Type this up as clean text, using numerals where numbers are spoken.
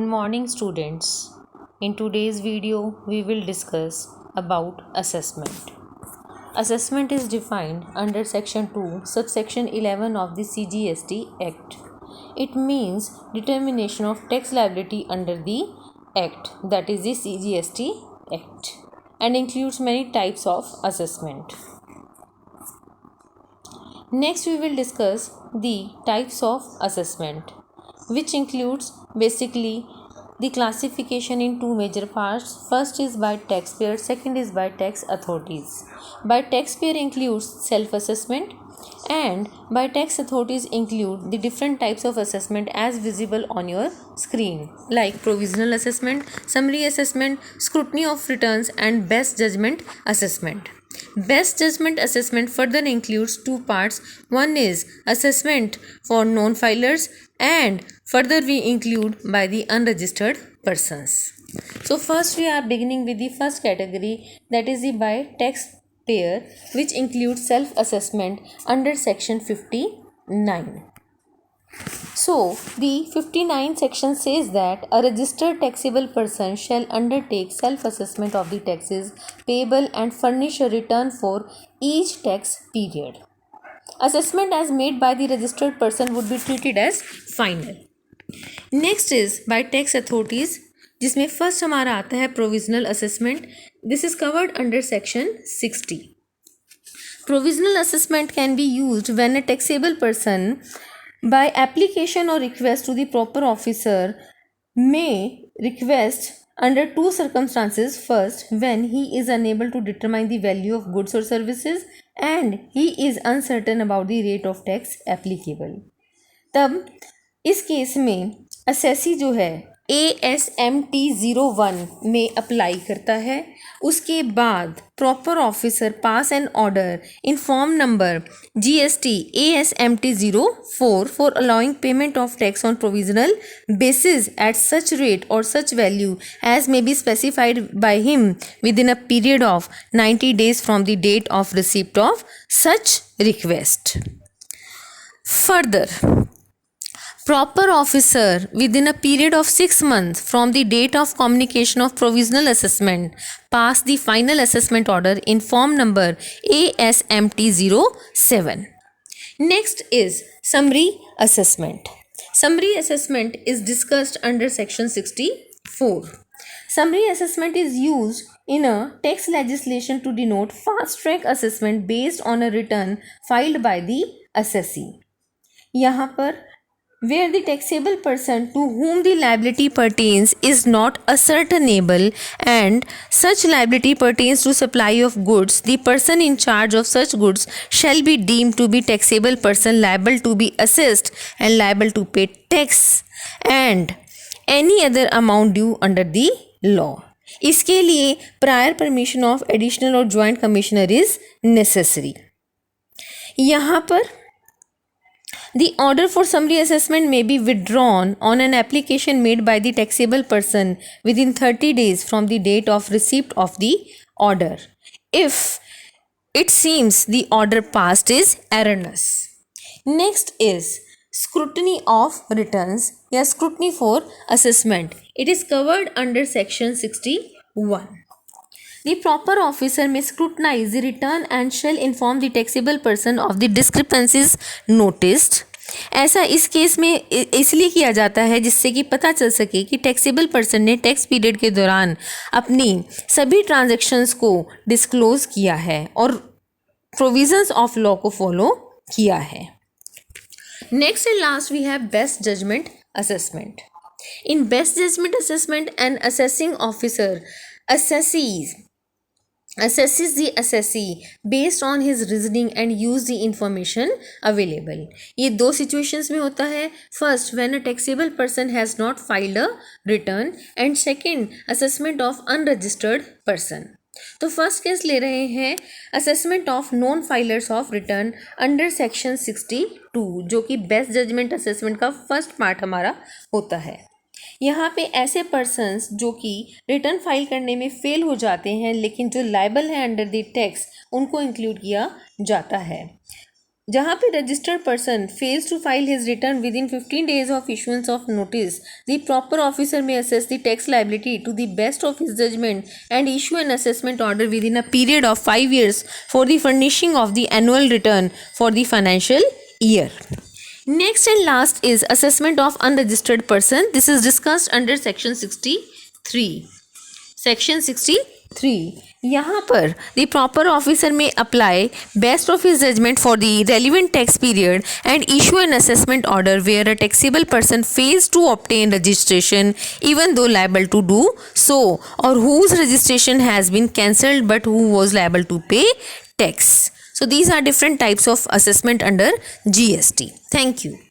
Good morning students. In today's video we will discuss about assessment. Assessment is defined under section 2 subsection 11 of the CGST Act. It means determination of tax liability under the Act, that is the CGST Act, and includes many types of assessment. Next we will discuss the types of assessment, which includes basically the classification in two major parts. First is by taxpayer, second is by tax authorities. By taxpayer includes self-assessment, and by tax authorities include the different types of assessment as visible on your screen, like provisional assessment, summary assessment, scrutiny of returns, and best judgment assessment. Best judgment assessment further includes two parts. One is assessment for non-filers, and further we include by the unregistered persons. So first we are beginning with the first category, that is the by taxpayer, which includes self-assessment under section 59. So, the 59 section says that a registered taxable person shall undertake self-assessment of the taxes payable and furnish a return for each tax period. Assessment as made by the registered person would be treated as final. Next is by tax authorities, जिसमें first हमारा आता है provisional assessment. This is covered under section 60. Provisional assessment can be used when a taxable person, by application or request to the proper officer, may request under two circumstances. First, when he is unable to determine the value of goods or services and he is uncertain about the rate of tax applicable. तब इस case में assessee जो है ASMT 01 में apply करता है. उसके बाद proper officer pass an order in form number GST ASMT 04 for allowing payment of tax on provisional basis at such rate और such value as may be specified by him with in a period of 90 days from the date of receipt of such request. Further, proper officer within a period of 6 months from the date of communication of provisional assessment pass the final assessment order in form number ASMT 07. Next is summary assessment. Summary assessment is discussed under section 64. Summary assessment is used in a tax legislation to denote fast track assessment based on a return filed by the assessee. यहाँ पर where the taxable person to whom the liability pertains is not ascertainable and such liability pertains to supply of goods, the person in charge of such goods shall be deemed to be taxable person liable to be assessed and liable to pay tax and any other amount due under the law. इसके लिए prior permission of additional or joint commissioner is necessary. यहाँ पर the order for summary assessment may be withdrawn on an application made by the taxable person within 30 days from the date of receipt of the order, if it seems the order passed is erroneous. Next is scrutiny of returns या scrutiny for assessment. It is covered under section 61. The proper officer may scrutinize the return and shall inform the taxable person of the discrepancies noticed. ऐसा इस case में इसलिए किया जाता है जिससे कि पता चल सके कि टैक्सेबल पर्सन ने टैक्स पीरियड के दौरान अपनी सभी ट्रांजैक्शंस को डिस्क्लोज किया है और प्रोविजंस ऑफ लॉ को फॉलो किया है. Next and last we have best judgment assessment. In best judgment assessment an assessing officer assesses the assessee based on his reasoning and use the information available. ये दो situations में होता है. First, when a taxable person has not filed a return, and second, assessment of unregistered person. तो first case ले रहे हैं assessment of non filers of return under section 62, जो कि बेस्ट जजमेंट असेसमेंट का फर्स्ट पार्ट हमारा होता है. यहाँ पे ऐसे पर्सन्स जो कि रिटर्न फाइल करने में फेल हो जाते हैं लेकिन जो लायबल है अंडर द टैक्स, उनको इंक्लूड किया जाता है. जहाँ पे registered person fails to file his return with 15 days of issuance of notice, the proper officer may assess the tax liability to the best of his judgement and issue an assessment order with in a period of 5 years for the furnishing of the annual return for the financial year. Next and last is assessment of unregistered person. This is discussed under section 63. Section 63. यहाँ पर the proper officer may apply best of his judgment for the relevant tax period and issue an assessment order where a taxable person fails to obtain registration even though liable to do so, or whose registration has been cancelled but who was liable to pay tax. So these are different types of assessment under GST. Thank you.